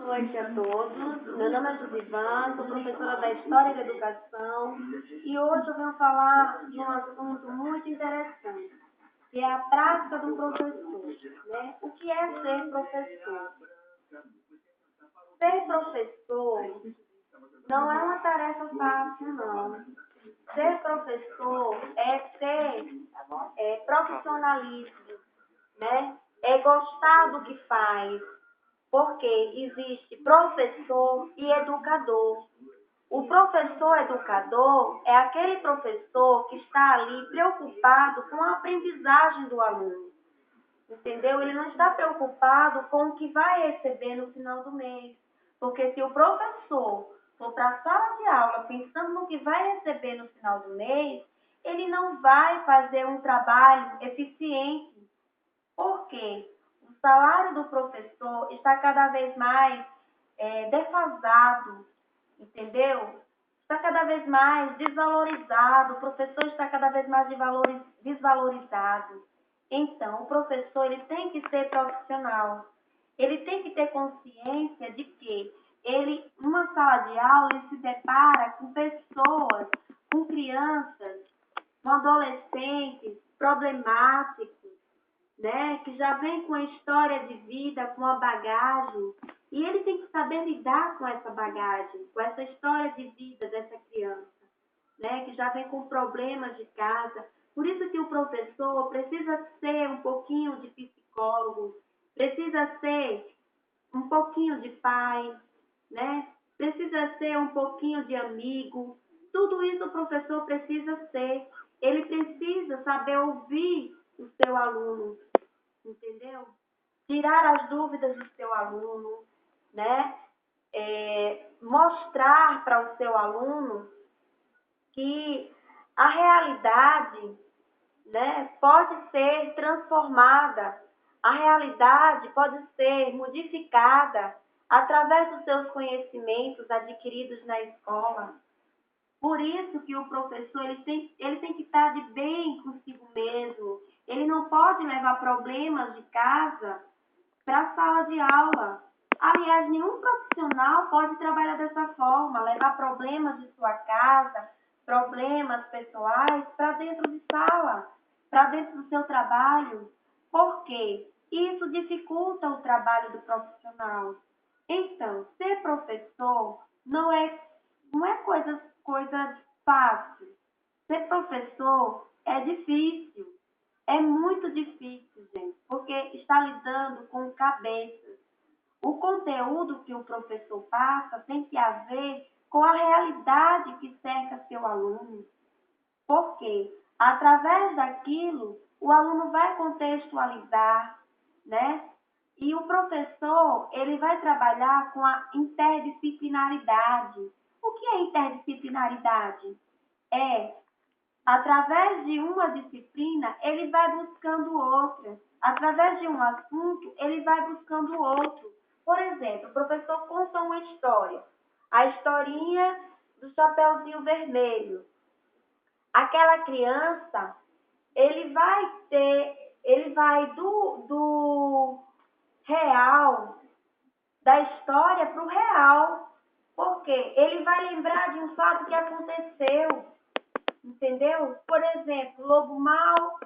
noite a todos. Meu nome é Jusivan, sou professora da História da Educação e hoje eu venho falar de um assunto muito interessante, que é a prática do professor, né? O que é ser professor? Ser professor não é uma tarefa fácil, não. Ser professor é ter profissionalismo, né? É gostar do que faz, porque existe professor e educador. O professor educador é aquele professor que está ali preocupado com a aprendizagem do aluno, entendeu? Ele não está preocupado com o que vai receber no final do mês, porque se o professor for para a sala de aula pensando no que vai receber no final do mês, ele não vai fazer um trabalho eficiente. Por quê? O salário do professor está cada vez mais defasado, entendeu? Está cada vez mais desvalorizado, o professor está cada vez mais desvalorizado. Então, o professor ele tem que ser profissional. Ele tem que ter consciência de que ele, numa sala de aula, ele se depara com pessoas, com crianças, com adolescentes problemáticos, né, que já vem com a história de vida, com a bagagem, e ele tem que saber lidar com essa bagagem, com essa história de vida dessa criança, né, que já vem com problemas de casa. Por isso que o professor precisa ser um pouquinho de psicólogo, precisa ser um pouquinho de pai, né, precisa ser um pouquinho de amigo. Tudo isso o professor precisa ser. Ele precisa saber ouvir o seu aluno, entendeu? Tirar as dúvidas do seu aluno, né? Mostrar para o seu aluno que a realidade, né, pode ser transformada, a realidade pode ser modificada através dos seus conhecimentos adquiridos na escola. Por isso que o professor ele tem que estar de bem consigo mesmo. Ele não pode levar problemas de casa para a sala de aula. Aliás, nenhum profissional pode trabalhar dessa forma, levar problemas de sua casa, problemas pessoais para dentro de sala, para dentro do seu trabalho. Por quê? Isso dificulta o trabalho do profissional. Então, ser professor não é coisa fácil. Ser professor é difícil. É muito difícil, gente, porque está lidando com cabeças. O conteúdo que o professor passa tem que haver com a realidade que cerca seu aluno. Porque, através daquilo, o aluno vai contextualizar, né? E o professor, ele vai trabalhar com a interdisciplinaridade. O que é interdisciplinaridade? Através de uma disciplina, ele vai buscando outra. Através de um assunto, ele vai buscando outro. Por exemplo, o professor conta uma história. A historinha do Chapeuzinho Vermelho. Aquela criança, ele vai do real, da história para o real. Porque ele vai lembrar de um fato que aconteceu. Entendeu? Por exemplo, o lobo mau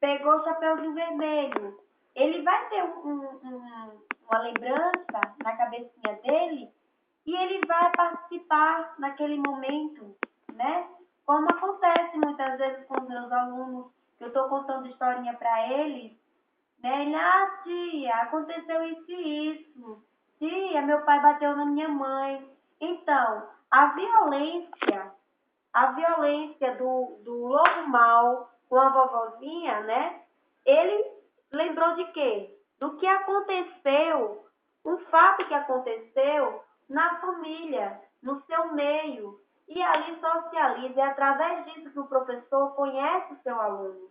pegou o Chapeuzinho Vermelho. Ele vai ter uma lembrança na cabecinha dele e ele vai participar naquele momento, né? Como acontece muitas vezes com os meus alunos, que eu estou contando historinha para eles, né? Ele, tia, aconteceu isso e isso. Tia, meu pai bateu na minha mãe. Então, a violência do lobo mau com a vovozinha, né? Ele lembrou de quê? Do que aconteceu, um fato que aconteceu na família, no seu meio. E ali socializa. É através disso que o professor conhece o seu aluno.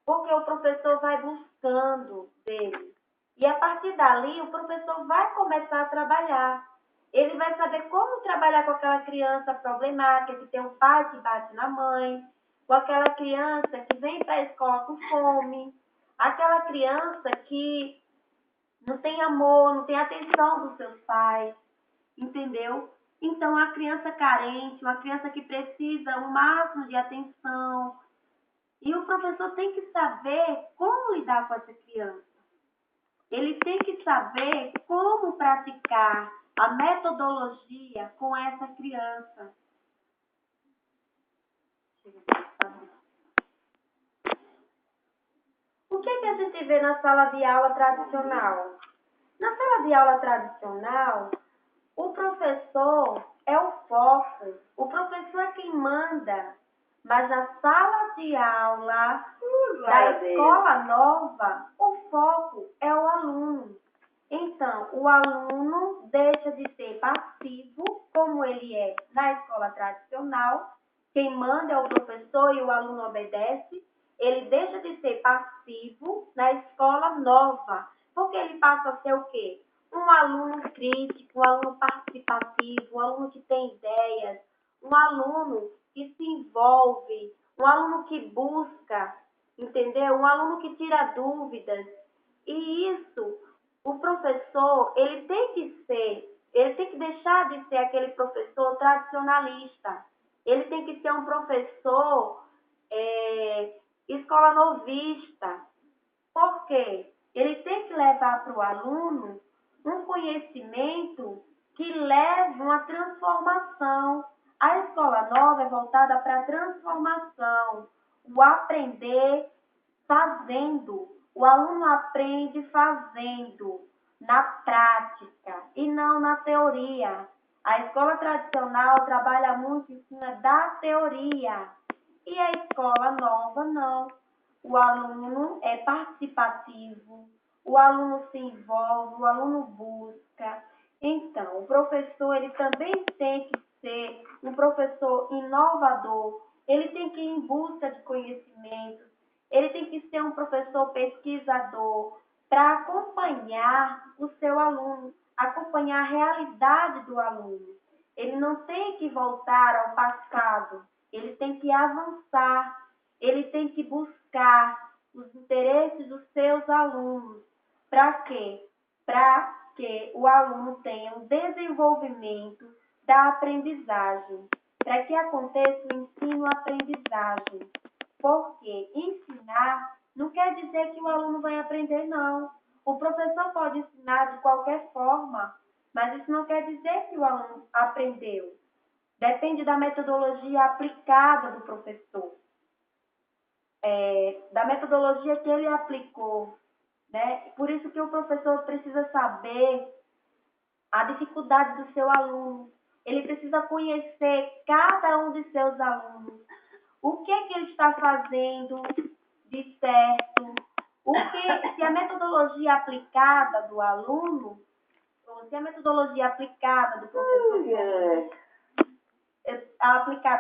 Porque o professor vai buscando dele. E a partir dali, o professor vai começar a trabalhar. Ele vai saber como trabalhar com aquela criança problemática, que tem um pai que bate na mãe, com aquela criança que vem para a escola com fome, aquela criança que não tem amor, não tem atenção dos seus pais, entendeu? Então, a criança carente, uma criança que precisa o máximo de atenção, e o professor tem que saber como lidar com essa criança. Ele tem que saber como praticar a metodologia com essa criança. O que a gente vê na sala de aula tradicional? Na sala de aula tradicional, o professor é o foco, o professor é quem manda, mas na sala de aula da escola nova, o foco é o aluno. Então, o aluno deixa de ser passivo, como ele é na escola tradicional, quem manda é o professor e o aluno obedece. Ele deixa de ser passivo na escola nova, porque ele passa a ser o quê? Um aluno crítico, um aluno participativo, um aluno que tem ideias, um aluno que se envolve, um aluno que busca, entendeu? Um aluno que tira dúvidas. E isso, o professor, ele tem que deixar de ser aquele professor tradicionalista. Ele tem que ser um professor escola novista. Por quê? Ele tem que levar para o aluno um conhecimento que leve uma transformação. A escola nova é voltada para a transformação, o aprender fazendo. O aluno aprende fazendo, na prática e não na teoria. A escola tradicional trabalha muito em cima da teoria e a escola nova não. O aluno é participativo, o aluno se envolve, o aluno busca. Então, o professor ele também tem que ser um professor inovador, ele tem que ir em busca de conhecimentos, ele tem que ser um professor pesquisador para acompanhar o seu aluno, acompanhar a realidade do aluno. Ele não tem que voltar ao passado, ele tem que avançar, ele tem que buscar os interesses dos seus alunos. Para quê? Para que o aluno tenha um desenvolvimento da aprendizagem, para que aconteça o ensino-aprendizagem. Porque ensinar não quer dizer que o aluno vai aprender, não. O professor pode ensinar de qualquer forma, mas isso não quer dizer que o aluno aprendeu. Depende da metodologia aplicada do professor, da metodologia que ele aplicou, né? Por isso que o professor precisa saber a dificuldade do seu aluno. Ele precisa conhecer cada um de seus alunos. O que ele está fazendo de certo? Se a metodologia aplicada do aluno, ou se a metodologia aplicada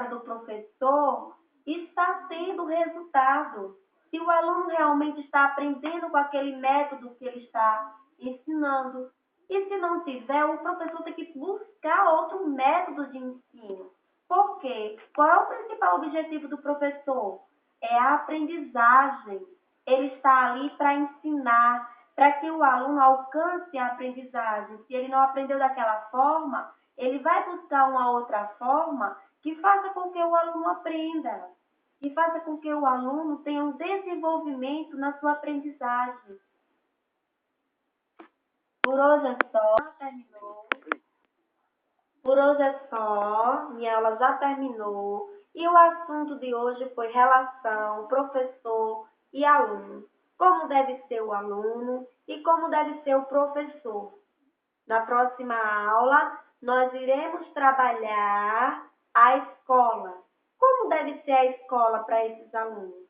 do professor, está tendo resultado. Se o aluno realmente está aprendendo com aquele método que ele está ensinando. E se não tiver, o professor tem que buscar outro método de ensino. Por quê? Qual é o principal objetivo do professor? É a aprendizagem. Ele está ali para ensinar, para que o aluno alcance a aprendizagem. Se ele não aprendeu daquela forma, ele vai buscar uma outra forma que faça com que o aluno aprenda, que faça com que o aluno tenha um desenvolvimento na sua aprendizagem. Por hoje é só, terminou. Por hoje é só, minha aula já terminou. E o assunto de hoje foi relação professor e aluno. Como deve ser o aluno e como deve ser o professor. Na próxima aula, nós iremos trabalhar a escola. Como deve ser a escola para esses alunos?